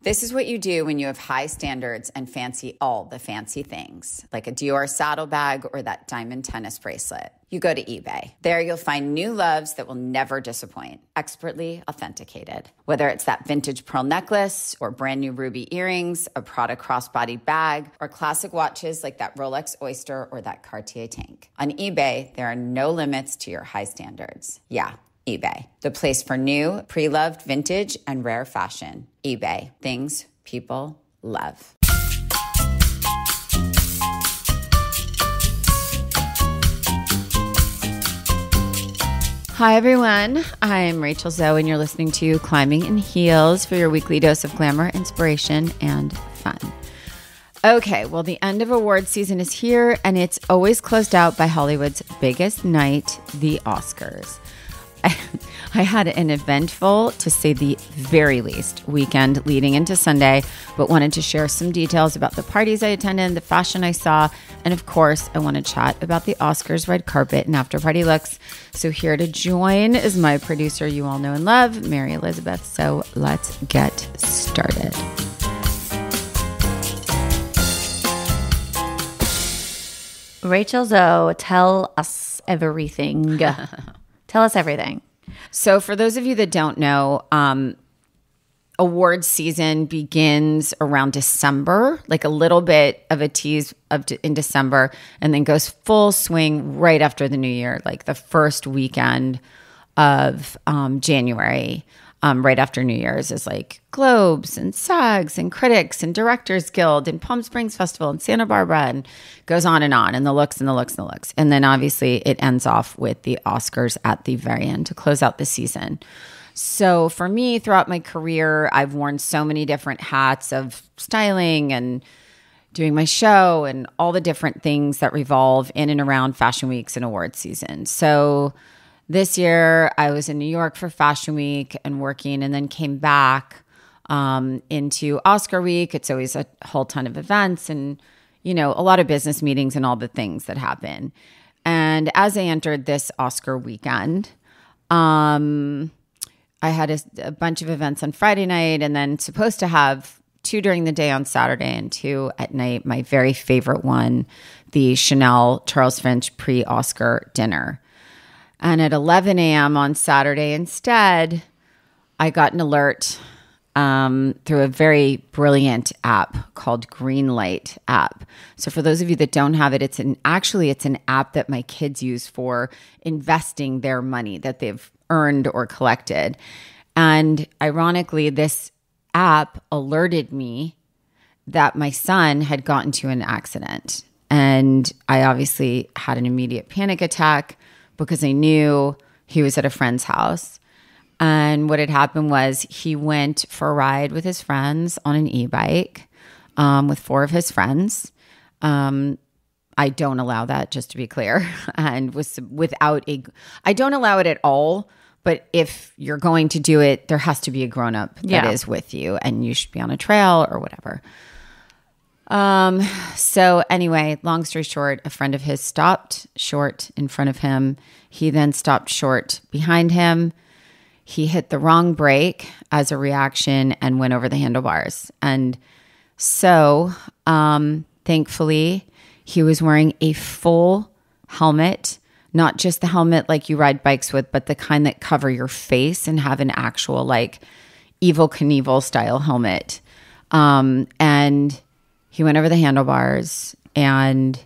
This is what you do when you have high standards and fancy all the fancy things, like a Dior saddlebag or that diamond tennis bracelet. You go to eBay. There you'll find new loves that will never disappoint, expertly authenticated. Whether it's that vintage pearl necklace or brand new ruby earrings, a Prada crossbody bag, or classic watches like that Rolex Oyster or that Cartier tank. On eBay, there are no limits to your high standards. Yeah, eBay, the place for new, pre-loved vintage and rare fashion. eBay, things people love. Hi, everyone. I'm Rachel Zoe, and you're listening to Climbing in Heels for your weekly dose of glamour, inspiration, and fun. Okay, well, the end of award season is here, and it's always closed out by Hollywood's biggest night, the Oscars. I had an eventful, to say the very least, weekend leading into Sunday, but wanted to share some details about the parties I attended, the fashion I saw, and of course, I want to chat about the Oscars red carpet and after party looks. So here to join is my producer you all know and love, Mary Elizabeth. So let's get started. Rachel Zoe, tell us everything. Tell us everything. So for those of you that don't know, award season begins around December, like a little bit of a tease in December, and then goes full swing right after the new year, like the first weekend of January. Right after New Year's is like Globes and SAGs and Critics and Directors Guild and Palm Springs Festival and Santa Barbara, and goes on, and the looks and the looks and the looks. And then obviously it ends off with the Oscars at the very end to close out the season. So for me, throughout my career, I've worn so many different hats of styling and doing my show and all the different things that revolve in and around fashion weeks and award season. So this year, I was in New York for Fashion Week and working, and then came back into Oscar Week. It's always a whole ton of events and, a lot of business meetings and all the things that happen. And as I entered this Oscar weekend, I had a bunch of events on Friday night, and then supposed to have 2 during the day on Saturday and 2 at night. My very favorite one, the Chanel Charles Finch pre-Oscar dinner. And at 11 a.m. on Saturday instead, I got an alert through a very brilliant app called Greenlight app. So for those of you that don't have it, it's an app that my kids use for investing their money that they've earned or collected. And ironically, this app alerted me that my son had gotten into an accident. And I obviously had an immediate panic attack, because I knew he was at a friend's house. And what had happened was he went for a ride with his friends on an e-bike with 4 of his friends. I don't allow that, just to be clear. And I don't allow it at all. But if you're going to do it, there has to be a grown-up that is with you, and you should be on a trail or whatever. So anyway, long story short, a friend of his stopped short in front of him. He then stopped short behind him. He hit the wrong brake as a reaction and went over the handlebars. And so, thankfully, he was wearing a full helmet, not just the helmet like you ride bikes with, but the kind that cover your face and have an actual like Evel Knievel style helmet. And he went over the handlebars, and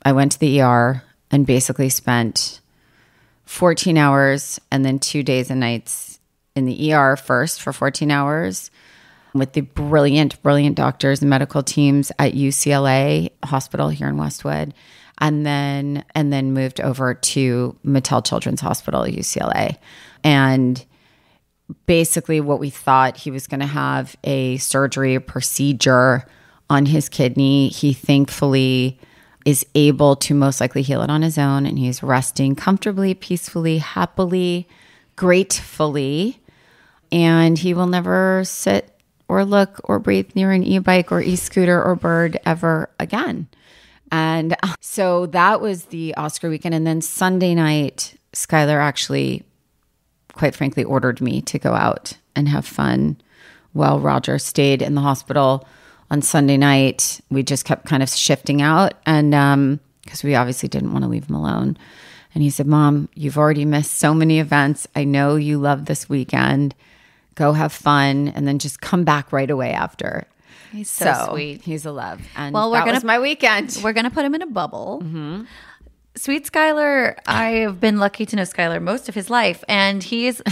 I went to the ER and basically spent 14 hours and then 2 days and nights in the ER first for 14 hours with the brilliant, brilliant doctors and medical teams at UCLA Hospital here in Westwood, and then moved over to Mattel Children's Hospital at UCLA. And basically what we thought, he was going to have a surgery, a procedure on his kidney. He thankfully is able to most likely heal it on his own, and he's resting comfortably, peacefully, happily, gratefully, and he will never sit or look or breathe near an e-bike or e-scooter or bird ever again. And so that was the Oscar weekend. And then Sunday night, Skylar actually, quite frankly, ordered me to go out and have fun while Roger stayed in the hospital on Sunday night. We just kept kind of shifting out, and because we obviously didn't want to leave him alone. And he said, Mom, you've already missed so many events. I know you love this weekend. Go have fun, and then just come back right away after. He's so sweet. He's a love. And Well, that was my weekend. We're going to put him in a bubble. Sweet Skylar, I have been lucky to know Skylar most of his life. And he's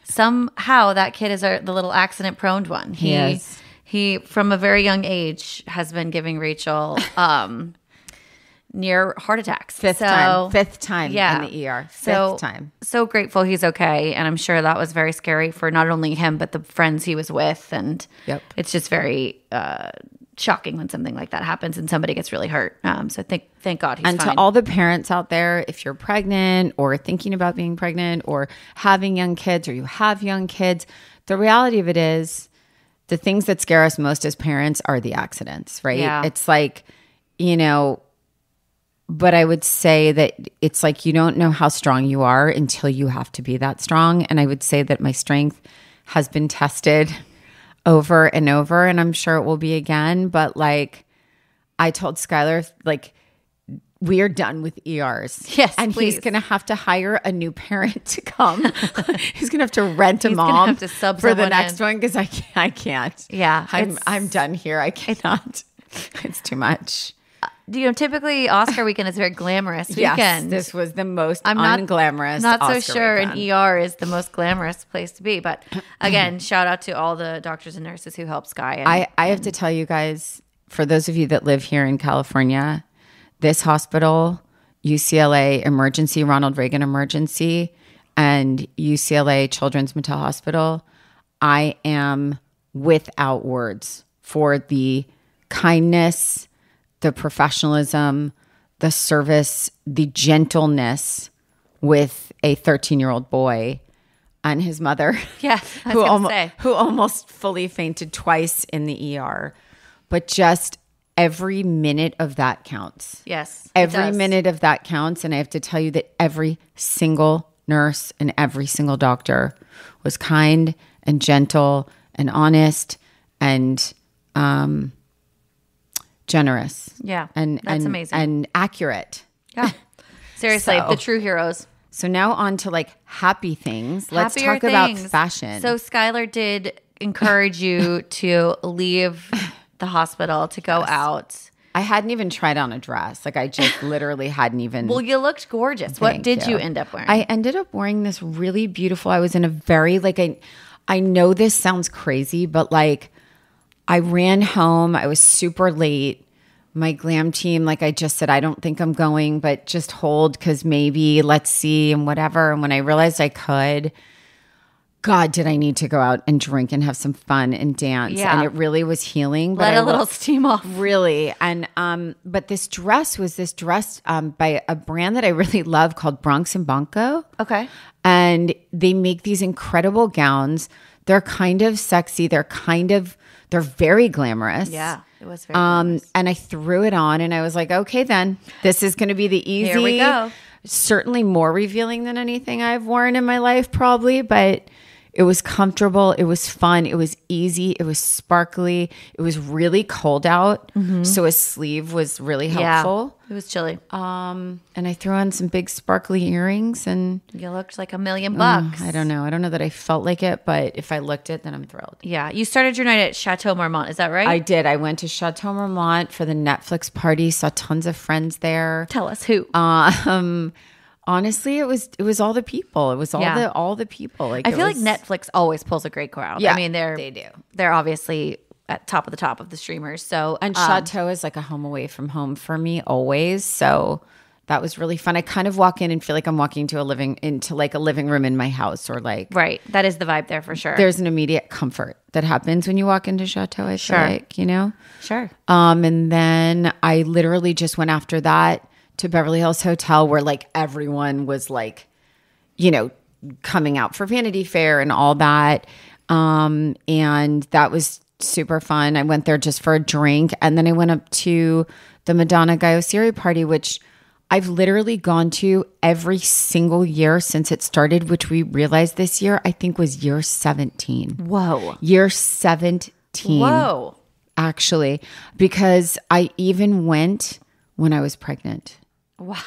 somehow that kid is the little accident-prone one. He is. He, from a very young age, has been giving Rachel near heart attacks. Fifth time in the ER. Fifth time. So grateful he's okay. And I'm sure that was very scary for not only him, but the friends he was with. And it's just very shocking when something like that happens and somebody gets really hurt. So thank God he's fine. And to all the parents out there, if you're pregnant or thinking about being pregnant or having young kids or you have young kids, the reality of it is the things that scare us most as parents are the accidents, right? Yeah. It's like, but I would say that it's like you don't know how strong you are until you have to be that strong. And I would say that my strength has been tested over and over, and I'm sure it will be again. But like I told Skylar, like, we are done with ERs. Yes, and please. He's going to have to hire a new parent to come. He's going to have to rent a mom have to sub for the someone next in. one because I can't. Yeah, I'm done here. I cannot. It's too much. Typically Oscar weekend is a very glamorous weekend. Yes, this was the most unglamorous. Not so Oscar sure weekend. an ER is the most glamorous place to be. But again, shout out to all the doctors and nurses who help Sky. I have to tell you guys, for those of you that live here in California, this hospital, UCLA Emergency, Ronald Reagan Emergency, and UCLA Children's Mattel Hospital, I am without words for the kindness, the professionalism, the service, the gentleness with a 13-year-old boy and his mother. Yeah, I was gonna say. Who almost fully fainted twice in the ER. But just every minute of that counts. Yes, every minute of that counts. And I have to tell you that every single nurse and every single doctor was kind and gentle and honest and generous. Yeah, and that's amazing. And accurate. Yeah, seriously, the true heroes. So now on to like happy things. Let's Happier talk about things. fashion. So Skylar did encourage you to leave the hospital to go out. I hadn't even tried on a dress. Like I just literally hadn't even. Well, you looked gorgeous. What did you end up wearing? I ended up wearing this really beautiful. I was in a very I know this sounds crazy, but like I ran home. I was super late. My glam team, like I just said, I don't think I'm going, but just hold because maybe let's see and whatever. And when I realized I could, God, did I need to go out and drink and have some fun and dance. Yeah. And it really was healing. Let a little steam off. Really. And but this dress was by a brand that I really love called Bronx and Banco. Okay. And they make these incredible gowns. They're kind of sexy. They're very glamorous. Yeah, it was very glamorous. And I threw it on and I was like, okay, then this is going to be the easy. Here we go. Certainly more revealing than anything I've worn in my life probably, but it was comfortable. It was fun. It was easy. It was sparkly. It was really cold out. So a sleeve was really helpful. Yeah, it was chilly. And I threw on some big sparkly earrings and you looked like $1 million. I don't know. I don't know that I felt like it, but if I looked it, then I'm thrilled. Yeah. You started your night at Chateau Marmont. Is that right? I did. I went to Chateau Marmont for the Netflix party, saw tons of friends there. Tell us who. Honestly, it was all the people. It was all the people. Like I feel like Netflix always pulls a great crowd. Yeah, I mean, they do. They're obviously at top of the streamers. So and Chateau is like a home away from home for me always. So that was really fun. I kind of walk in and feel like I'm walking into a living room in my house or like right. That is the vibe there for sure. There's an immediate comfort that happens when you walk into Chateau. I feel like, Sure. And then I literally just went after that to Beverly Hills Hotel where like everyone was like, coming out for Vanity Fair and all that. And that was super fun. I went there just for a drink. And then I went up to the Madonna Guy Oseary party, which I've literally gone to every single year since it started, which we realized this year, I think was year 17. Whoa. Year 17. Whoa. Actually, because I even went when I was pregnant. Wow.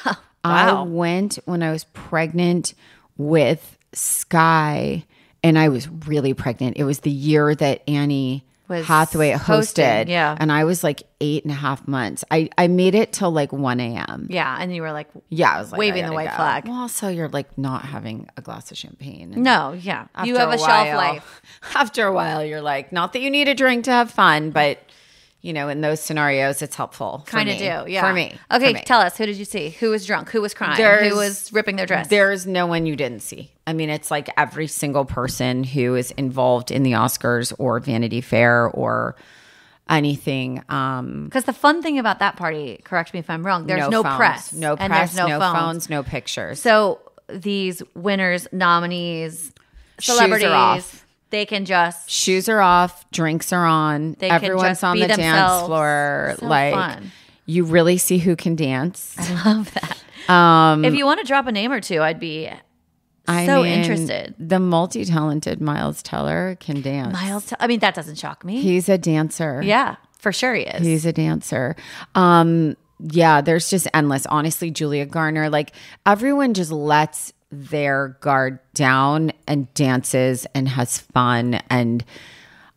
I went when I was pregnant with Sky, and I was really pregnant. It was the year that Annie Hathaway hosted. Yeah. And I was like 8.5 months. I made it till like 1 a.m. Yeah. And you were like, I was like, waving the white flag. Well, also you're like not having a glass of champagne. No. Yeah. You have a shelf life. After a while, you're like, not that you need a drink to have fun, but you know, in those scenarios, it's helpful. Kind of do, yeah. For me. Okay, tell us, who did you see? Who was drunk? Who was crying? Who was ripping their dress? There's no one you didn't see. I mean, it's like every single person who is involved in the Oscars or Vanity Fair or anything. Because the fun thing about that party, correct me if I'm wrong, there's no press. No press, and there's no phones, no pictures. So these winners, nominees, celebrities, shoes are off. They can just shoes are off, drinks are on, everyone's on the dance floor. So like fun. You really see who can dance. I love that. If you want to drop a name or two, I'd be interested. The multi-talented Miles Teller can dance. I mean, that doesn't shock me. He's a dancer. Yeah, for sure he is. He's a dancer. Yeah, there's just endless. Honestly, Julia Garner, like everyone just lets their guard down and dances and has fun, and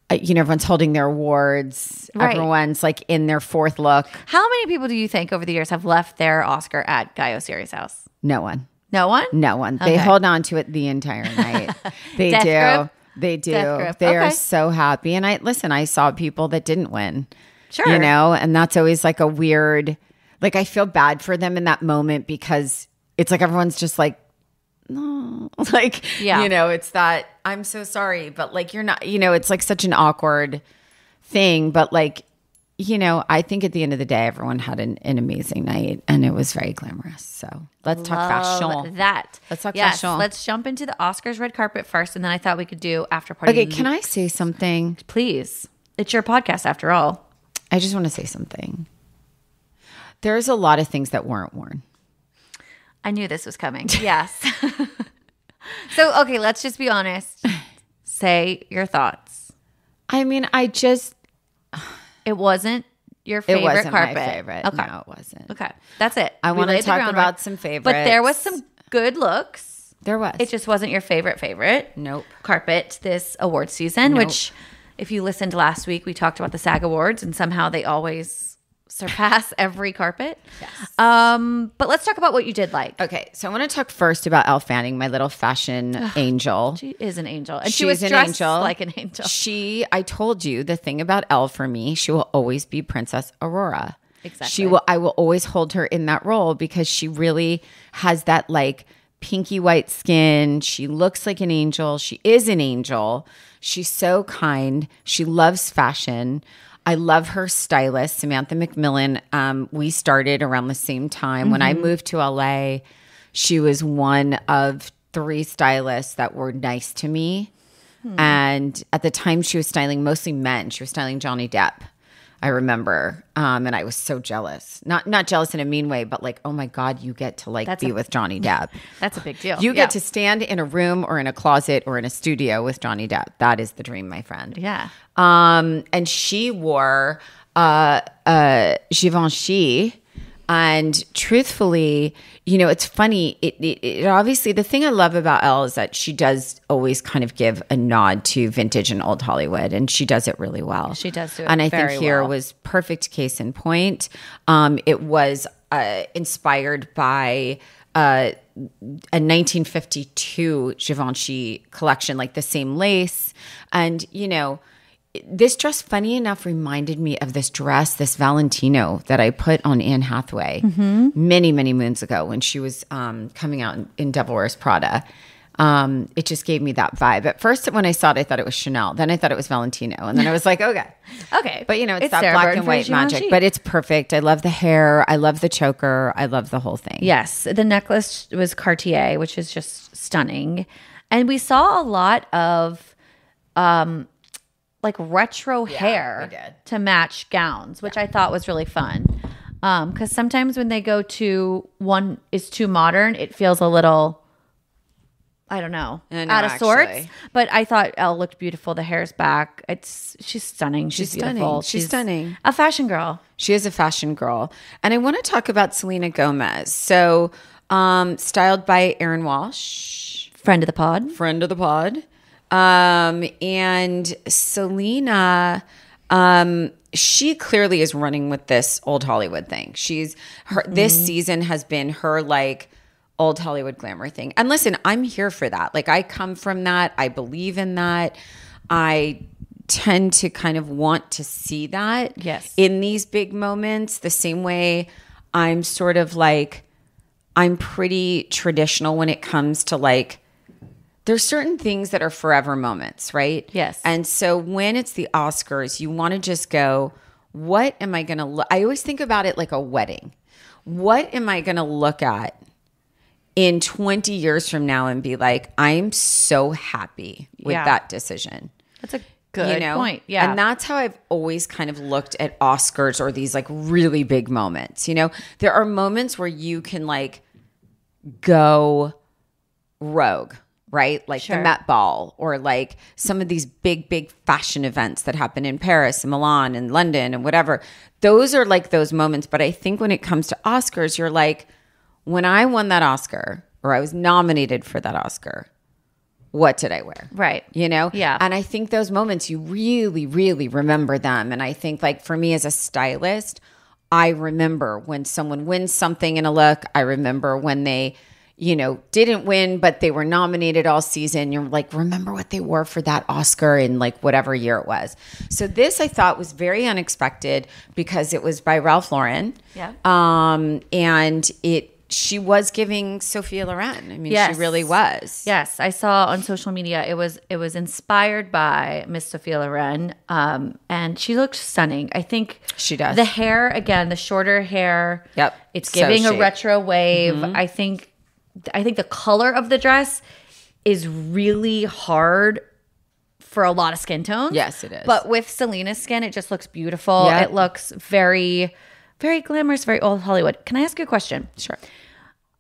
everyone's holding their awards. Right. Everyone's like in their fourth look. How many people do you think over the years have left their Oscar at Guy Oseari's house? No one. No one? No one. Okay. They hold on to it the entire night. They Death do. grip? They do. Death grip. They Okay. are so happy. And I saw people that didn't win. Sure. And that's always like a weird, like I feel bad for them in that moment because it's like everyone's just like, no, like, it's that I'm so sorry, but like, you're not, it's like such an awkward thing, but like, I think at the end of the day, everyone had an amazing night and it was very glamorous. So let's talk fashion. Let's talk fashion. Let's jump into the Oscars red carpet first. And then I thought we could do after party. Okay. Can I say something? Please. It's your podcast after all. I just want to say something. There's a lot of things that weren't worn. I knew this was coming. Yes. So, okay, let's just be honest. Say your thoughts. I mean, it wasn't your favorite It wasn't carpet. my favorite. Okay. No, it wasn't. Okay. That's it. I want to talk about some favorites. But there was some good looks. There was. It just wasn't your favorite. Nope. Carpet this award season, which if you listened last week, we talked about the SAG Awards and somehow they always surpass every carpet. Yes. But let's talk about what you did like. Okay, so I want to talk first about Elle Fanning, my little fashion angel. She is an angel. And she She's was an dressed angel. like an angel. I told you the thing about Elle for me, she will always be Princess Aurora. Exactly. I will always hold her in that role because she really has that like pinky white skin. She looks like an angel. She is an angel. She's so kind. She loves fashion. I love her stylist, Samantha McMillan. We started around the same time. When I moved to LA, she was one of 3 stylists that were nice to me. And at the time, she was styling mostly men. She was styling Johnny Depp, I remember. And I was so jealous. Not jealous in a mean way, but like, oh my God, you get to like be with Johnny Depp. That's a big deal. You get to stand in a room or in a closet or in a studio with Johnny Depp. That is the dream, my friend. Yeah. And she wore Givenchy. And truthfully, it's funny. It obviously, the thing I love about Elle is that she does always kind of give a nod to vintage and old Hollywood, and she does it really well. She does do it and I very think here well. was perfect case in point. It was inspired by a 1952 Givenchy collection, like the same lace. And, this dress, funny enough, reminded me of this dress, this Valentino that I put on Anne Hathaway many, many moons ago when she was coming out in Devil Wears Prada. It just gave me that vibe. At first, when I saw it, I thought it was Chanel. Then I thought it was Valentino. And then I was like, okay. Okay. But, it's that Sarah black Byrne and for white magic. Givenchy. But it's perfect. I love the hair. I love the choker. I love the whole thing. Yes. The necklace was Cartier, which is just stunning. And we saw a lot of like retro hair to match gowns, which I thought was really fun. Because sometimes when they go to one is too modern, it feels a little, I don't know, out of sorts. But I thought Elle looked beautiful. The hair's back. She's stunning. She's beautiful. She's stunning. A fashion girl. She is a fashion girl. And I want to talk about Selena Gomez. So styled by Erin Walsh. Friend of the pod. And Selena, she clearly is running with this old Hollywood thing. This season has been her like old Hollywood glamour thing. And listen, I'm here for that. Like I come from that. I believe in that. I tend to kind of want to see that in these big moments, the same way I'm sort of like, I'm pretty traditional when it comes to like, there's certain things that are forever moments, right? Yes. And so when it's the Oscars, you want to just go, what am I going to look? I always think about it like a wedding. What am I going to look at in 20 years from now and be like, I'm so happy with that decision? That's a good point. Yeah. And that's how I've always kind of looked at Oscars or these like really big moments. You know, there are moments where you can like go rogue, right? Like the Met Ball or like some of these big fashion events that happen in Paris and Milan and London and whatever. Those are like those moments. But I think when it comes to Oscars, you're like, when I won that Oscar or I was nominated for that Oscar, what did I wear? Right. You know? Yeah. And I think those moments, you really, really remember them. And I think like for me as a stylist, I remember when someone wins something in a look. I remember when they, you know, didn't win, but they were nominated all season. You're like, remember what they wore for that Oscar in like whatever year it was. So this I thought was very unexpected because it was by Ralph Lauren. Yeah. And she was giving Sophia Loren. I mean, she really was. Yes, I saw on social media it was inspired by Miss Sophia Loren, and she looks stunning. I think she does. The hair again, the shorter hair. Yep, it's giving a retro wave. Mm-hmm. I think the color of the dress is really hard for a lot of skin tones. Yes, it is. But with Selena's skin, it just looks beautiful. Yep. It looks very, very glamorous, very old Hollywood. Can I ask you a question? Sure.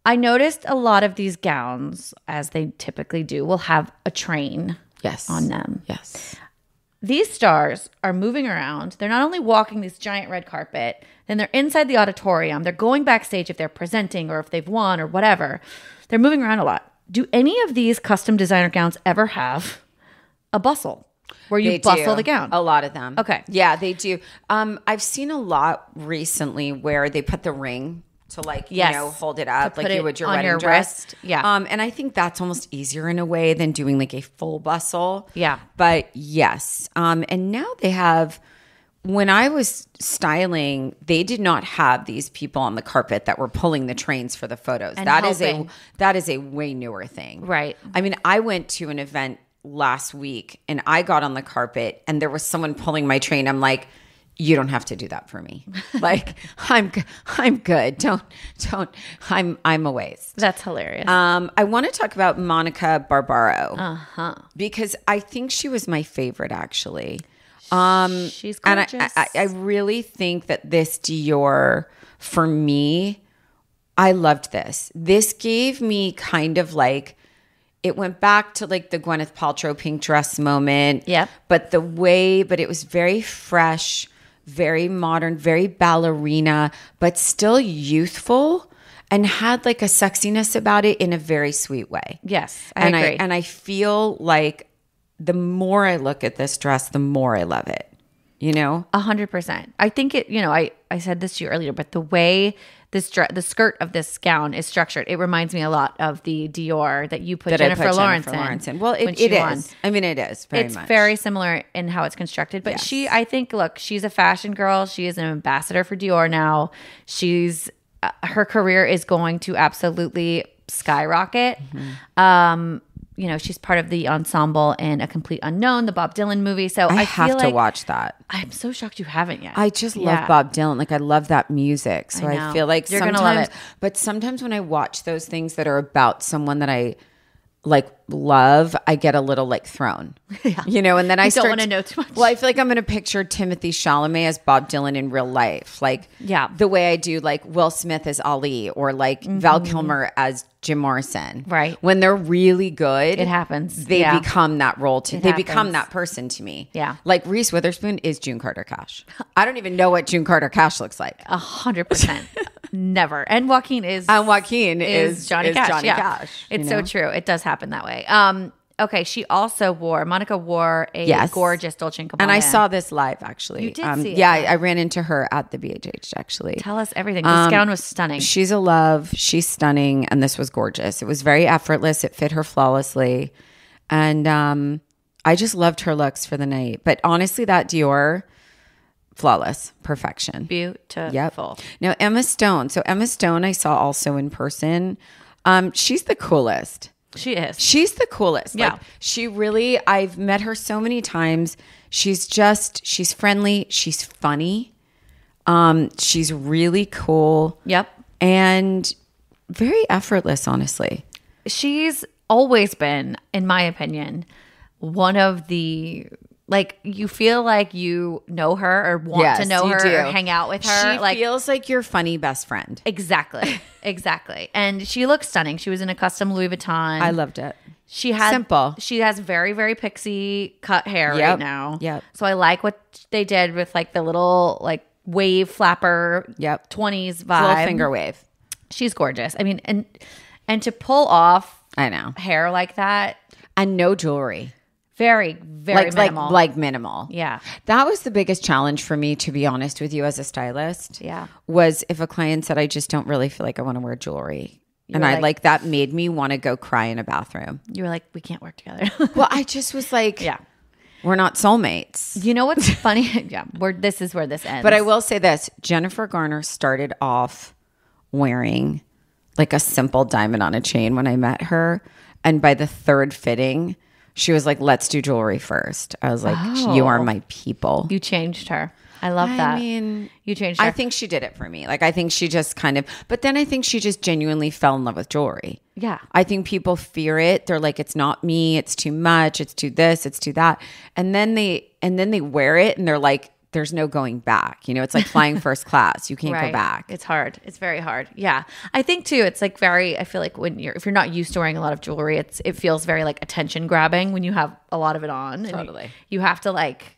I noticed a lot of these gowns, as they typically do, will have a train on them. Yes. These stars are moving around. They're not only walking this giant red carpet, then they're inside the auditorium. They're going backstage if they're presenting or if they've won or whatever. They're moving around a lot. Do any of these custom designer gowns ever have a bustle where you bustle the gown? A lot of them. Okay. Yeah, they do. I've seen a lot recently where they put the ring to like, you know, hold it up like you would your wedding dress. Wrist. Yeah. And I think that's almost easier in a way than doing like a full bustle. Yeah. But yes. And now they have, when I was styling, they did not have these people on the carpet that were pulling the trains for the photos. And that is a way newer thing. Right. I mean, I went to an event last week and I got on the carpet and there was someone pulling my train. I'm like, you don't have to do that for me. Like I'm good. Don't. I'm a waste. That's hilarious. I want to talk about Monica Barbaro because I think she was my favorite actually. She's gorgeous. And I really think that this Dior for me, I loved this. This gave me kind of like, it went back to like the Gwyneth Paltrow pink dress moment. Yep. But it was very fresh, very modern, very ballerina, but still youthful and had like a sexiness about it in a very sweet way. Yes, I agree. And I feel like the more I look at this dress, the more I love it. You know? 100%. I think it, you know, I said this to you earlier, but the way the skirt of this gown is structured, it reminds me a lot of the Dior that you put Jennifer Lawrence in. Well, it is. I mean, it is very much. It's very similar in how it's constructed. But I think, look, she's a fashion girl. She is an ambassador for Dior now. Her career is going to absolutely skyrocket. Mm-hmm. You know, she's part of the ensemble in A Complete Unknown, the Bob Dylan movie. So I have to watch that. I'm so shocked you haven't yet. I just love Bob Dylan. Like I love that music. So I feel like you're gonna love it. But sometimes when I watch those things that are about someone that I like love, I get a little like thrown, you know, and then I don't want to know too much. Well, I feel like I'm going to picture Timothy Chalamet as Bob Dylan in real life. Like the way I do like Will Smith as Ali or like Val Kilmer as Jim Morrison. Right. When they're really good, it happens. They become that role they become that person to me. Yeah. Like Reese Witherspoon is June Carter Cash. I don't even know what June Carter Cash looks like. 100%. Never. And Joaquin is Johnny Cash. Cash. It's so true. It does happen that way. Okay, Monica wore a gorgeous Dolce & Gabbana. And I saw this live, actually. You did see it. Yeah, I ran into her at the BHH, actually. Tell us everything. This gown was stunning. She's a love. She's stunning. And this was gorgeous. It was very effortless. It fit her flawlessly. And I just loved her looks for the night. But honestly, that Dior, flawless, perfection. Beautiful. Yep. Now, Emma Stone. So Emma Stone I saw also in person. She's the coolest. She is. She's the coolest. Yeah. Like, she really, I've met her so many times. She's friendly. She's funny. She's really cool. Yep. And very effortless, honestly. She's always been, in my opinion, one of the, like, you feel like you know her or want to know her or hang out with her. She feels like your funny best friend. Exactly. Exactly. And she looks stunning. She was in a custom Louis Vuitton. I loved it. Simple. She has very, very pixie cut hair right now. Yep. So I like what they did with like the little like wave flapper 20s vibe. Little finger wave. She's gorgeous. I mean, and to pull off I know hair like that. And no jewelry. Very, very minimal. Like minimal. Yeah. That was the biggest challenge for me, to be honest with you, as a stylist. Yeah. Was if a client said, I just don't really feel like I want to wear jewelry. That made me want to go cry in a bathroom. You were like, we can't work together. Well, I just was like, we're not soulmates. You know what's funny? This is where this ends. But I will say this. Jennifer Garner started off wearing like a simple diamond on a chain when I met her. And by the third fitting, she was like, let's do jewelry first. I was like, you are my people. You changed her. I love that. I mean, you changed her. I think she did it for me. Like, I think she just but then I think she just genuinely fell in love with jewelry. Yeah. I think people fear it. They're like, it's not me. It's too much. It's too this. It's too that. And then they wear it and they're like, there's no going back. You know, it's like flying first class. You can't go back. It's hard. It's very hard. Yeah. I think too, it's like I feel like if you're not used to wearing a lot of jewelry, it feels very like attention grabbing when you have a lot of it on. Totally. You have to like,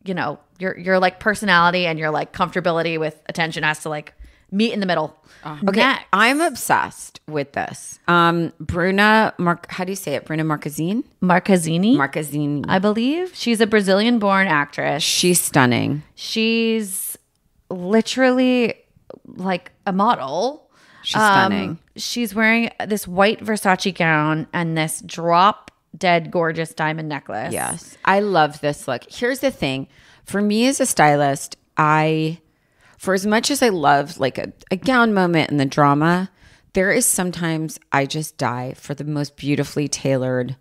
you know, your like personality and your like comfortability with attention has to like meet in the middle. Okay. Next. I'm obsessed with this. Bruna how do you say it? Bruna Marquezine? Marquezine. I believe. She's a Brazilian-born actress. She's stunning. She's literally like a model. She's stunning. She's wearing this white Versace gown and this drop dead gorgeous diamond necklace. Yes. I love this look. Here's the thing. For me as a stylist, for as much as I love like a gown moment and the drama, there is sometimes I just die for the most beautifully tailored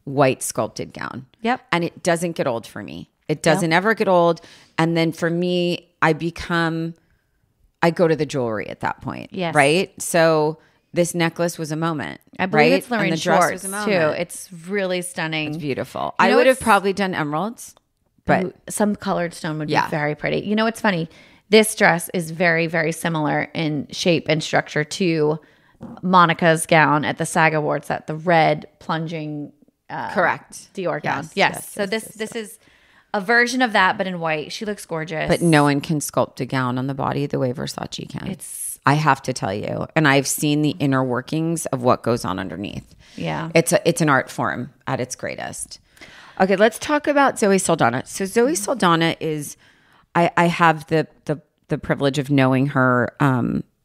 white sculpted gown. Yep. And it doesn't get old for me. It doesn't ever get old. And then for me, I go to the jewelry at that point. Yes. Right? So this necklace was a moment. I believe it's Lauren Lauren Schwartz too. It's really stunning. It's beautiful. I would have probably done emeralds, but some colored stone would be very pretty. You know what's funny? This dress is very, very similar in shape and structure to Monica's gown at the SAG Awards, the red plunging correct Dior gown. Yes. So this is a version of that, but in white. She looks gorgeous. But no one can sculpt a gown on the body the way Versace can. I have to tell you. And I've seen the inner workings of what goes on underneath. Yeah. It's an art form at its greatest. Okay, let's talk about Zoe Saldana. So Zoe Saldana is, I have the privilege of knowing her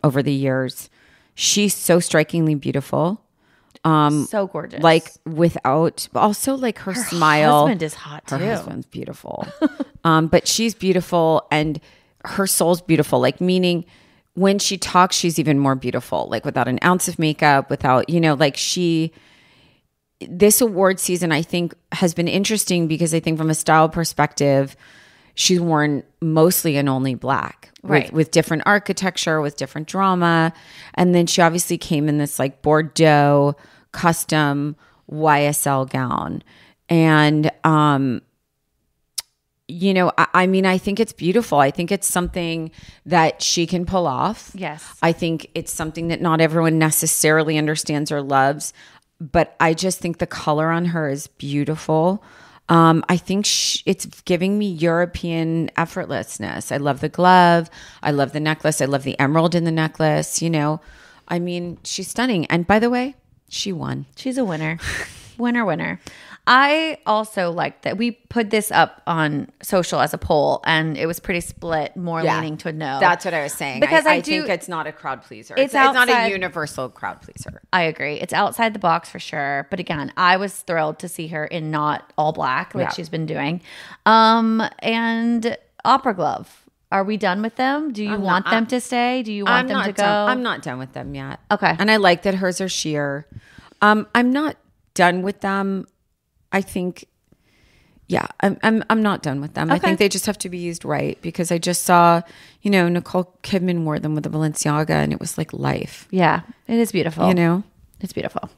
over the years. She's so strikingly beautiful. So gorgeous. Like without, but also like her smile. Her husband is hot too. Her husband's beautiful. But she's beautiful and her soul's beautiful. Like meaning when she talks, she's even more beautiful. Like without an ounce of makeup, without, like this award season, I think has been interesting because I think from a style perspective, she's worn mostly and only black, with different architecture, with different drama. And then she obviously came in this like Bordeaux custom YSL gown. And, I mean, I think it's beautiful. I think it's something that she can pull off. Yes. I think it's something that not everyone necessarily understands or loves, but I just think the color on her is beautiful. I think it's giving me European effortlessness. I love the glove. I love the necklace. I love the emerald in the necklace. I mean, she's stunning. And by the way, she won. She's a winner. Winner. I also like that we put this up on social as a poll, and it was pretty split, more leaning to no. That's what I was saying. Because I think it's not a crowd pleaser. It's not a universal crowd pleaser. I agree. It's outside the box for sure. But again, I was thrilled to see her in not all black like she's been doing. And Opera Glove. Are we done with them? Do you want them to stay? Do you want them to go? I'm not done with them yet. Okay. And I like that hers are sheer. I'm not done with them. I think, I'm not done with them. Okay. I think they just have to be used right, because I just saw, Nicole Kidman wore them with a Balenciaga, and it was like life. Yeah, it is beautiful. It's beautiful.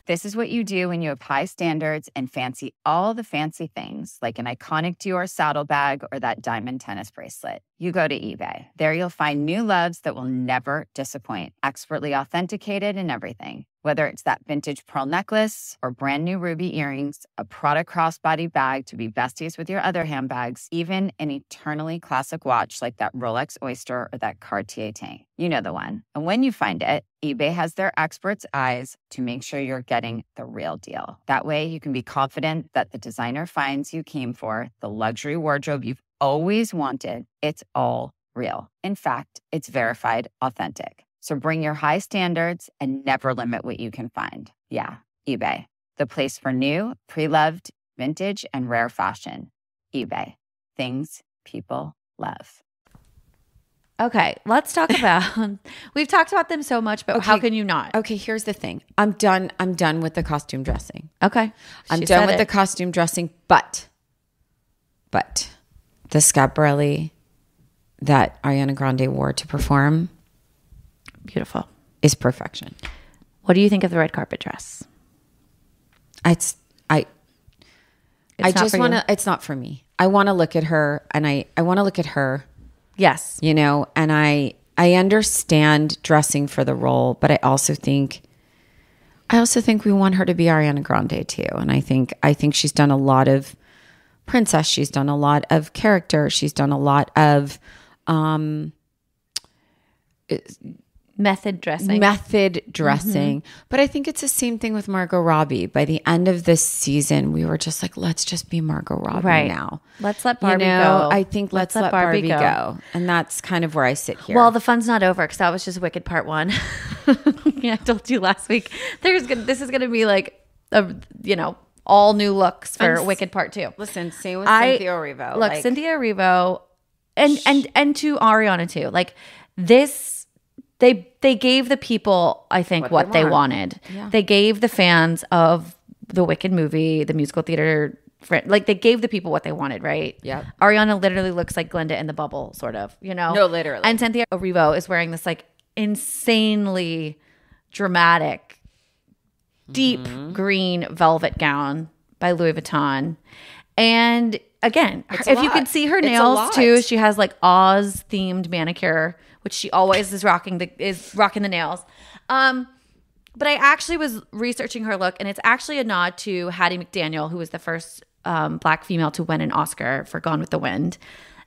This is what you do when you have high standards and fancy all the fancy things, like an iconic Dior saddlebag or that diamond tennis bracelet. You go to eBay. There you'll find new loves that will never disappoint, expertly authenticated and everything. Whether it's that vintage pearl necklace or brand new ruby earrings, a Prada crossbody bag to be besties with your other handbags, even an eternally classic watch like that Rolex Oyster or that Cartier tank. You know the one. And when you find it, eBay has their experts' eyes to make sure you're getting the real deal. That way you can be confident that the designer finds you came for, the luxury wardrobe you've always wanted, it's all real. In fact, it's verified authentic. So bring your high standards and never limit what you can find. Yeah, eBay, the place for new, pre-loved, vintage, and rare fashion. eBay, things people love. Okay, let's talk about, we've talked about them so much, but how can you not? Okay, here's the thing. I'm done with the costume dressing. Okay. I'm done with the costume dressing, but the Schiaparelli that Ariana Grande wore to perform, beautiful, is perfection. What do you think of the red carpet dress? I just want to, it's not for me. I want to look at her, and I want to look at her. Yes. And I understand dressing for the role, but I also think we want her to be Ariana Grande too. And I think she's done a lot of princess. She's done a lot of character. She's done a lot of, method dressing. Mm-hmm. But I think it's the same thing with Margot Robbie. By the end of this season, we were just like, let's just be Margot Robbie now. Let's let Barbie go. I think let's let Barbie go. And that's kind of where I sit here. Well, the fun's not over, because that was just Wicked Part 1. I told you last week. This is going to be like, all new looks for Wicked Part 2. Listen, same with Cynthia Erivo. Look, Cynthia Erivo and to Ariana too. Like this, they gave the people, I think, what they wanted. Yeah. They gave the fans of the Wicked movie, the musical theater, like they gave the people what they wanted, right? Yeah. Ariana literally looks like Glinda in the Bubble, sort of, No, literally. And Cynthia Erivo is wearing this like insanely dramatic, deep green velvet gown by Louis Vuitton. And again, if you could see her nails too, she has like Oz themed manicure, which she always is rocking the nails. But I actually was researching her look, and it's actually a nod to Hattie McDaniel, who was the first Black female to win an Oscar for Gone with the Wind.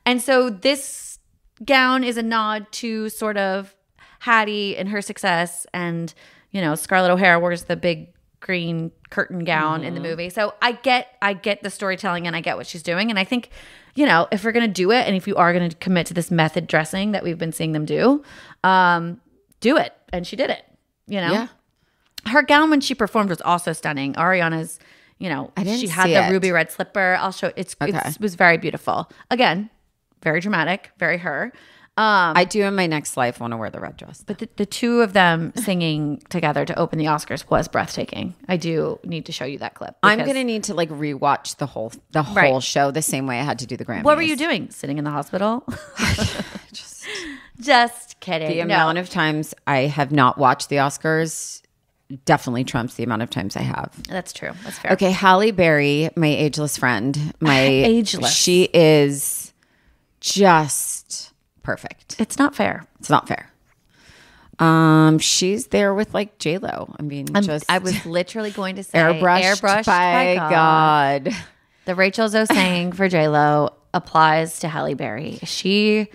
And so this gown is a nod to sort of Hattie and her success, and Scarlett O'Hara wears the big green curtain gown in the movie. So I get the storytelling, and I get what she's doing. And I think, if we're going to do it, and if you are going to commit to this method dressing that we've been seeing them do it. And she did it, Yeah. Her gown when she performed was also stunning. Ariana's, she had the ruby red slipper. I'll show it was very beautiful. Again, very dramatic, very her. I do in my next life want to wear the red dress. But the two of them singing together to open the Oscars was breathtaking. I do need to show you that clip. I'm going to need to like rewatch the whole show the same way I had to do the Grammys. What were you doing? Sitting in the hospital? Just kidding. The amount of times I have not watched the Oscars definitely trumps the amount of times I have. That's true. That's fair. Okay, Halle Berry, my ageless friend. Ageless. She is just perfect. It's not fair. It's not fair. She's there with like J-Lo. I mean, I was literally going to say airbrushed by God. The Rachel Zoe saying for J-Lo applies to Halle Berry. She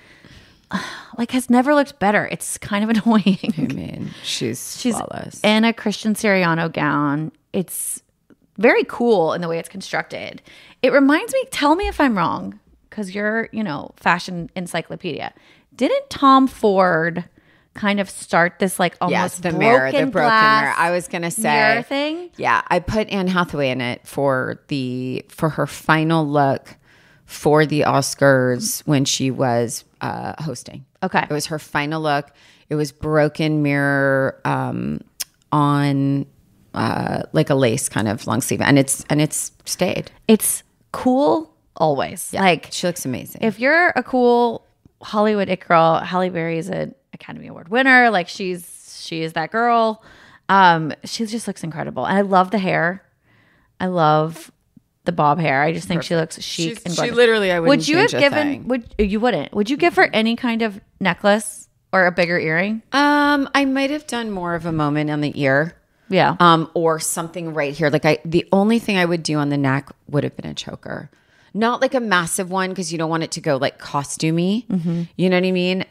like has never looked better. It's kind of annoying. I mean, she's flawless. In a Christian Siriano gown. It's very cool in the way it's constructed. It reminds me, tell me if I'm wrong, because you're, fashion encyclopedia. Didn't Tom Ford kind of start this like almost the broken mirror? I was gonna say mirror thing. Yeah, I put Anne Hathaway in it for her final look for the Oscars when she was hosting. Okay, it was her final look. It was broken mirror on like a lace kind of long sleeve, and it's stayed. It's cool always. Yeah, like she looks amazing. If you're a cool Hollywood it girl, Halle Berry is an Academy Award winner. Like she is that girl. She just looks incredible, and I love the hair. I love the bob hair. I just think she looks chic and gorgeous. She literally, I wouldn't change a thing. Would you give her any kind of necklace or a bigger earring? I might have done more of a moment on the ear. Yeah. Or something right here. Like the only thing I would do on the neck would have been a choker. Not like a massive one, because you don't want it to go like costumey. Mm-hmm. You know what I mean?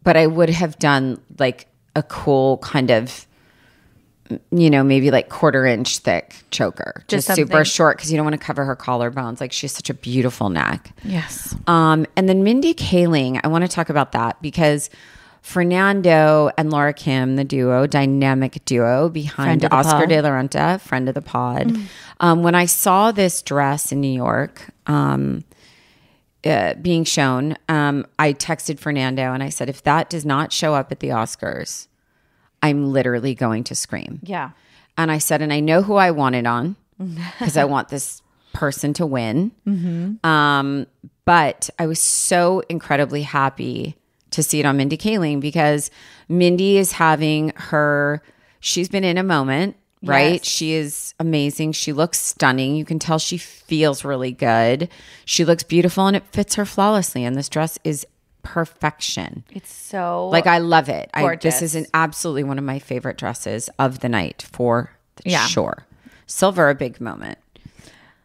But I would have done like a cool kind of, maybe like 1/4 inch thick choker. Just super short, because you don't want to cover her collarbones. Like she has such a beautiful neck. Yes. And then Mindy Kaling, I want to talk about that because Fernando and Laura Kim, the dynamic duo behind Oscar de la Renta, friend of the pod. Mm-hmm. When I saw this dress in New York being shown, I texted Fernando and I said, if that does not show up at the Oscars, I'm literally going to scream. Yeah. And I said, and I know who I want it on, because I want this person to win. Mm-hmm. But I was so incredibly happy to see it on Mindy Kaling, because Mindy is having she's been in a moment, right? Yes. She is amazing. She looks stunning. You can tell she feels really good. She looks beautiful, and it fits her flawlessly. And this dress is perfection. It's so like, I love it. Gorgeous. This is absolutely one of my favorite dresses of the night for sure. Silver, a big moment.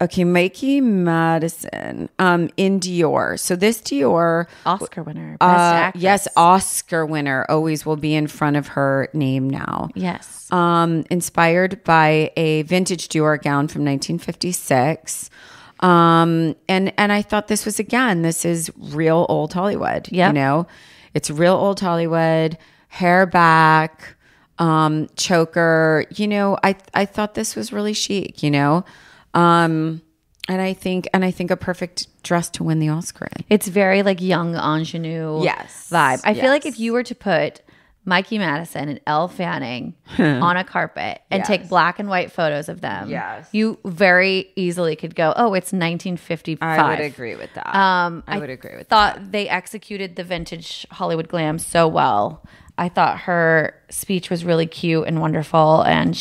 Okay, Mikey Madison in Dior. So this Dior Oscar winner, best actress. Yes, Oscar winner, always will be in front of her name now. Yes. Inspired by a vintage Dior gown from 1956. And I thought this is real old Hollywood. Yep. It's real old Hollywood, hair back, choker. I thought this was really chic, and I think a perfect dress to win the Oscar in. It's very like young ingenue vibe. I feel like if you were to put Mikey Madison and Elle Fanning on a carpet and take black and white photos of them, you very easily could go, oh, it's 1955. I would agree with that. I would agree with that. Thought they executed the vintage Hollywood glam so well. I thought her speech was really cute and wonderful, and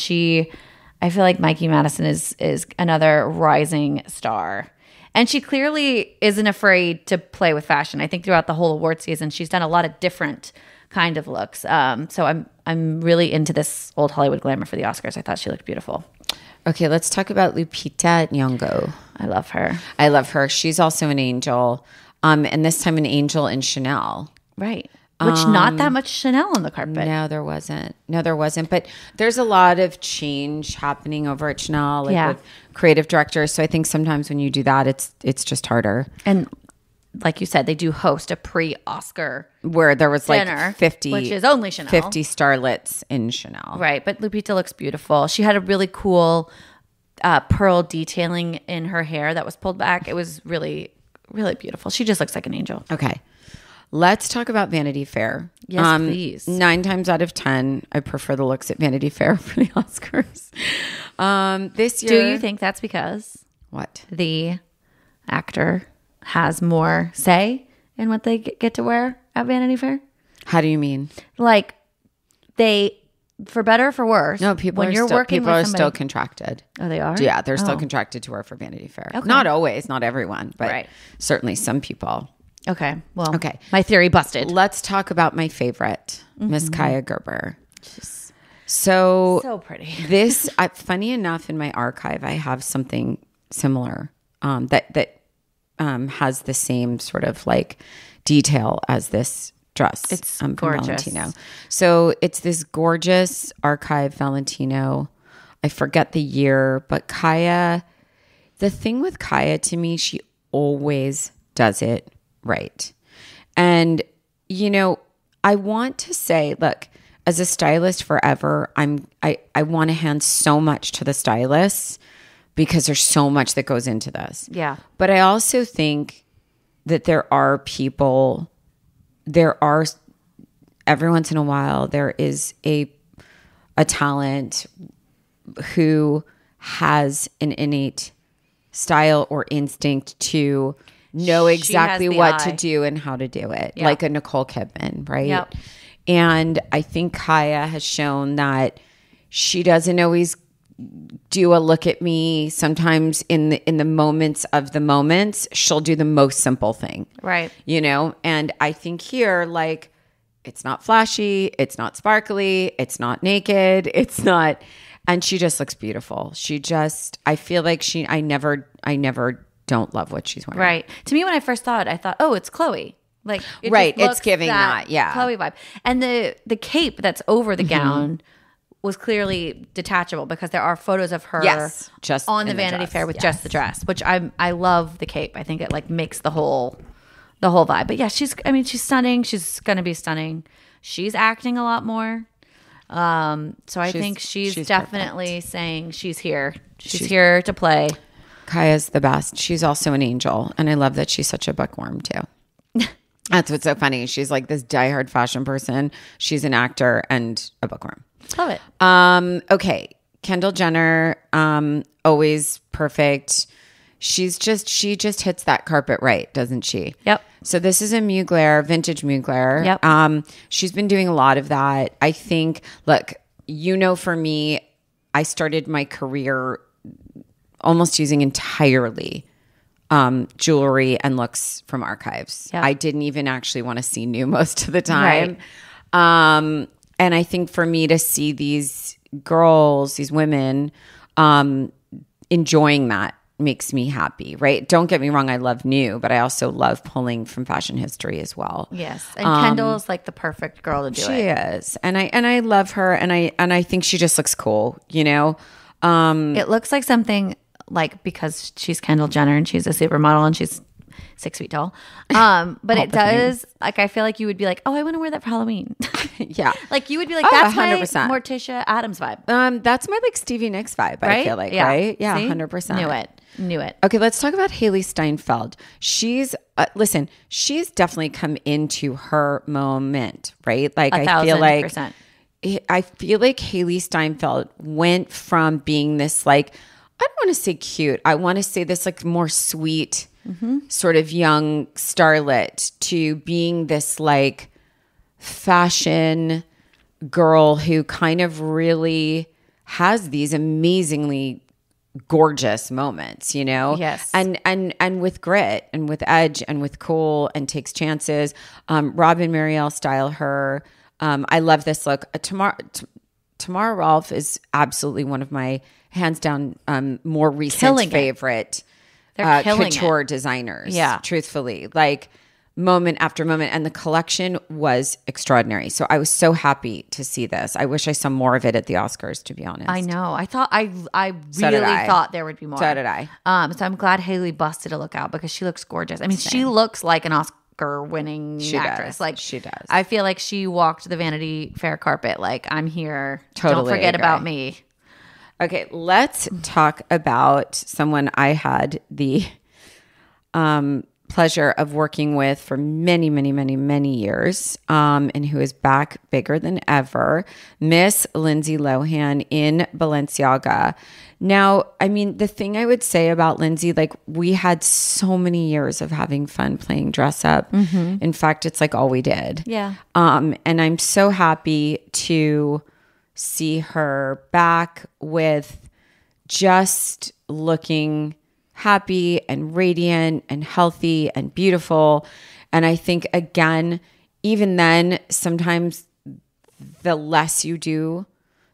I feel like Mikey Madison is another rising star. And she clearly isn't afraid to play with fashion. I think throughout the whole award season, she's done a lot of different kind of looks. So I'm really into this old Hollywood glamour for the Oscars. I thought she looked beautiful. Okay, let's talk about Lupita Nyong'o. I love her. I love her. She's also an angel. And this time an angel in Chanel. Right. Which not that much Chanel on the carpet. No, there wasn't. But there's a lot of change happening over at Chanel, with creative directors. So I think sometimes when you do that, it's just harder. And like you said, they do host a pre-Oscar where there was dinner, like 50, which is only Chanel. 50 starlets in Chanel. Right. But Lupita looks beautiful. She had a really cool pearl detailing in her hair that was pulled back. It was really, really beautiful. She just looks like an angel. Okay. Let's talk about Vanity Fair. Yes, please. 9 times out of 10, I prefer the looks at Vanity Fair for the Oscars. This year, do you think that's because what the actor has more say in what they get to wear at Vanity Fair? How do you mean? Like they for better or for worse. No, people when are you're still, working people with are somebody, still contracted. Oh, they are? Yeah, they're still contracted to work for Vanity Fair. Okay. Not always, not everyone, but Right. certainly some people. Okay. Well, Okay. my theory busted. Let's talk about my favorite, Miss Kaya Gerber. So pretty. This, funny enough, in my archive, I have something similar that has the same sort of like detail as this dress. It's from gorgeous. Valentino. So it's this gorgeous archive Valentino. I forget the year, but Kaya, the thing with Kaya to me, she always does it right. And, you know, I want to say, look, as a stylist forever, I want to hand so much to the stylists because there's so much that goes into this. Yeah. But I also think that there are every once in a while, there is a talent who has an innate style or instinct to know exactly what to do and how to do it. Yeah. Like a Nicole Kidman, right? Yep. And I think Kaya has shown that she doesn't always do a look at me. Sometimes in the moments of the moments, she'll do the most simple thing. Right. You know? And I think here, like, it's not flashy, it's not sparkly, it's not naked, it's not, and she just looks beautiful. I feel like I never don't love what she's wearing. Right. To me, when I first saw it, I thought, oh, it's Chloe. Like, it Right, just looks it's giving that, yeah. Chloe vibe. And the cape that's over the gown was clearly detachable because there are photos of her just on the in the Vanity dress, Fair with yes. just the dress, which I love the cape. I think it like makes the whole vibe. But yeah, she's stunning. She's going to be stunning. She's acting a lot more. So I think she's definitely saying she's here. She's here to play. Kaya's the best. She's also an angel. And I love that she's such a bookworm too. That's what's so funny. She's like this diehard fashion person. She's an actor and a bookworm. Love it. Okay. Kendall Jenner, always perfect. She just hits that carpet right, doesn't she? Yep. So this is a Mugler, vintage Mugler. Yep. She's been doing a lot of that. I think, look, for me, I started my career almost using entirely jewelry and looks from archives. Yep. I didn't even actually want to see new most of the time. Right. And I think for me to see these girls, these women enjoying that makes me happy, right? Don't get me wrong, I love new, but I also love pulling from fashion history as well. Yes. And Kendall's like the perfect girl to do it. She is. And I love her and I think she just looks cool, you know? It looks like something like, because she's Kendall Jenner and she's a supermodel and she's 6 feet tall. But it does, like, I feel like you would be like, oh, I want to wear that for Halloween. Yeah. Like you would be like, Oh, that's 100%. my Morticia Addams vibe. That's my like Stevie Nicks vibe, Right? I feel like, Yeah. right? Yeah, See? 100%. Knew it. Okay, let's talk about Haley Steinfeld. She's she's definitely come into her moment, right? Like I feel like 1,000%. Haley Steinfeld went from being this like, I don't want to say cute, I want to say this like more sweet sort of young starlet to being this like fashion girl who kind of really has these amazingly gorgeous moments, you know? Yes. And with grit and with edge and with cool and takes chances. Robin Marielle style her. I love this look. Tamara Rolfe is absolutely one of my hands down more recent favorite couture designers. Yeah. Truthfully. Like moment after moment. And the collection was extraordinary. So I was so happy to see this. I wish I saw more of it at the Oscars, to be honest. I know. I thought I So really did I. thought there would be more. So did I. So I'm glad Haley busted a look out because she looks gorgeous. I mean, she looks like an Oscar-winning actress. Does. Like she does. I feel like she walked the Vanity Fair carpet like, I'm here. Totally Don't forget agree. about me. Okay, let's talk about someone I had the pleasure of working with for many, many, many, many years, and who is back bigger than ever, Miss Lindsay Lohan in Balenciaga. Now, I mean, the thing I would say about Lindsay, like we had so many years of having fun playing dress up. In fact, it's like all we did. Yeah. And I'm so happy to see her back with just looking happy and radiant and healthy and beautiful. And I think, again, even then, sometimes the less you do,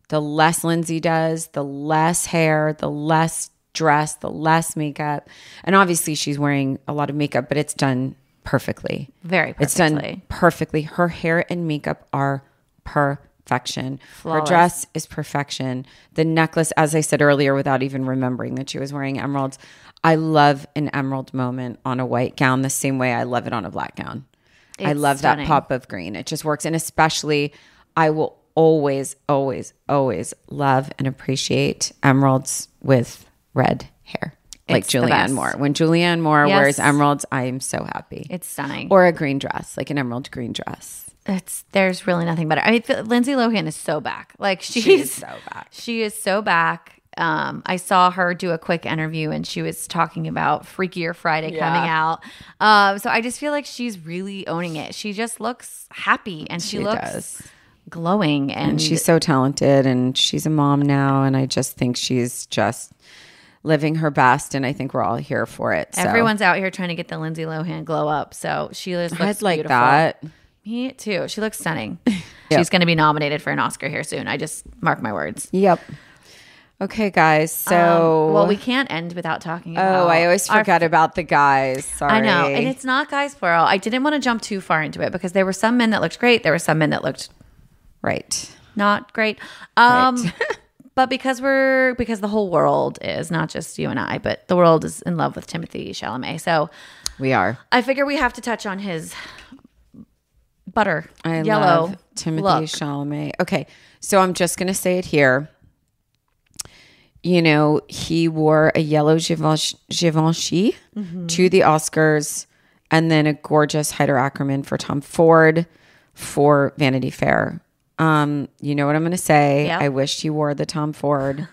the less Lindsay does, the less hair, the less dress, the less makeup. And obviously she's wearing a lot of makeup, but it's done perfectly. Very perfectly. It's done perfectly. Her hair and makeup are perfection. Flawless. Her dress is perfection. The necklace, as I said earlier, without even remembering that she was wearing emeralds, I love an emerald moment on a white gown the same way I love it on a black gown. I love stunning. that pop of green. It just works. And especially, I will always, always, always love and appreciate emeralds with red hair. Like It's the Julianne best. Moore. When Julianne Moore Yes. wears emeralds, I am so happy. It's stunning. Or a green dress, like an emerald green dress. There's really nothing better. I mean, Lindsay Lohan is so back. Like She's so back. She is so back. I saw her do a quick interview and she was talking about Freakier Friday coming out. So I just feel like she's really owning it. She just looks happy and she looks glowing. And she's so talented and she's a mom now. And I just think she's just living her best. And I think we're all here for it. So. Everyone's out here trying to get the Lindsay Lohan glow up. So she looks I'd like beautiful. that. Me too. She looks stunning. Yep. She's going to be nominated for an Oscar here soon. I just mark my words. Yep. Okay, guys. So, well, we can't end without talking about. Oh, I always forget about the guys. Sorry. I know, and it's not guys plural. I didn't want to jump too far into it because there were some men that looked great. There were some men that looked not great. But because the whole world is not just you and I, but the world is in love with Timothée Chalamet. So we are. I figure we have to touch on his yellow love Timothée look. Chalamet. Okay, so I'm just gonna say it here. You know, he wore a yellow Givenchy to the Oscars, and then a gorgeous Heider Ackerman for Tom Ford for Vanity Fair. You know what I'm going to say? Yep. I wished he wore the Tom Ford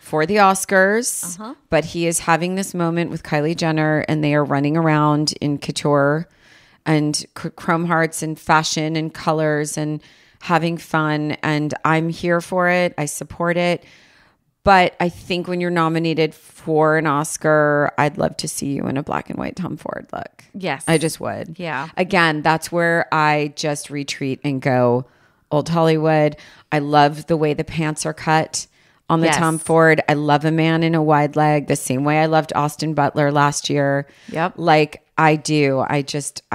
for the Oscars, but he is having this moment with Kylie Jenner, and they are running around in couture and chrome hearts and fashion and colors and having fun. And I'm here for it. I support it. But I think when you're nominated for an Oscar, I'd love to see you in a black and white Tom Ford look. Yes. I just would. Yeah. Again, that's where I just retreat and go old Hollywood. I love the way the pants are cut on the Tom Ford. I love a man in a wide leg the same way I loved Austin Butler last year. Yep. Like I do. I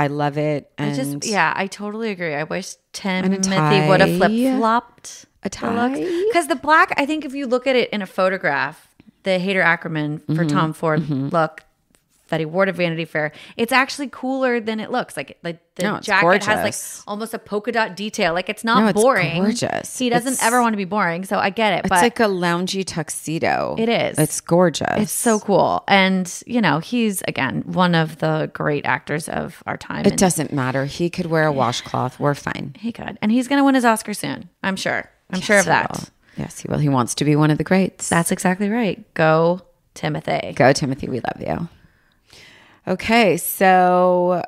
love it. And I totally agree. I wish Timothy would have flip-flopped. A tie? Because the black, I think if you look at it in a photograph, the Heider Ackerman for Tom Ford look that he wore to Vanity Fair, it's actually cooler than it looks. Like the jacket gorgeous. has like almost a polka dot detail. Like it's not boring. It's gorgeous. He doesn't ever want to be boring, so I get it. It's But like a loungy tuxedo. it is. It's gorgeous. It's so cool. And, you know, he's, again, one of the great actors of our time. It doesn't matter. He could wear a washcloth. We're fine. He could. And he's going to win his Oscar soon. I'm sure. I'm sure of that. Will. Yes, he will. He wants to be one of the greats. That's exactly right. Go, Timothy. Go, Timothy. We love you. Okay, so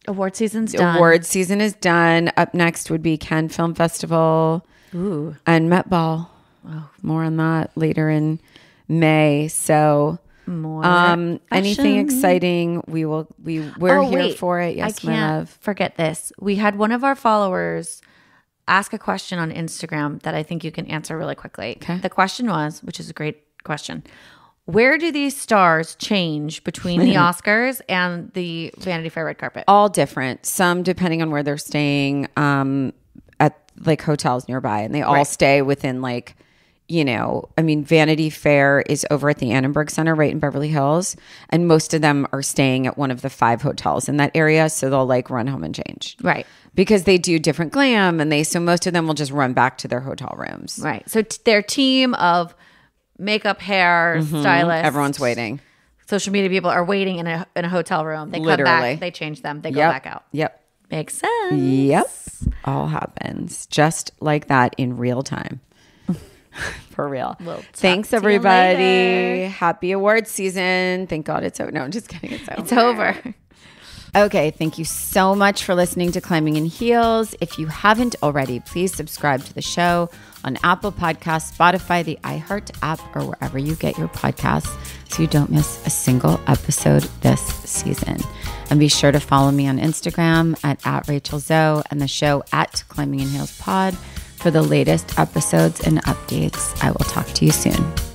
Award season's done. award season is done. Up next would be Cannes Film Festival and Met Ball. Oh, more on that later in May. So More anything fashion. exciting, we're here for it. Yes, I my can't love. forget this. We had one of our followers ask a question on Instagram that I think you can answer really quickly. Okay. The question was, which is a great question, where do these stars change between the Oscars and the Vanity Fair red carpet? All different. Some depending on where they're staying at like hotels nearby, and they all stay within like, you know, I mean, Vanity Fair is over at the Annenberg Center right in Beverly Hills, and most of them are staying at one of the 5 hotels in that area, so they'll like run home and change. Right. Because they do different glam, and so most of them will just run back to their hotel rooms. Right. So their team of makeup, hair, stylists. Everyone's waiting. Social media people are waiting in a hotel room. They come Literally. back, they change them, they go back out. Yep. Makes sense. Yep. All happens just like that in real time. For real. We'll talk Thanks, to you everybody. later. Happy awards season. Thank God it's over. No, I'm just kidding. It's over. It's over. Okay, thank you so much for listening to Climbing in Heels. If you haven't already, please subscribe to the show on Apple Podcasts, Spotify, the iHeart app, or wherever you get your podcasts so you don't miss a single episode this season. And be sure to follow me on Instagram at Rachel Zoe and the show at Climbing in Heels Pod for the latest episodes and updates. I will talk to you soon.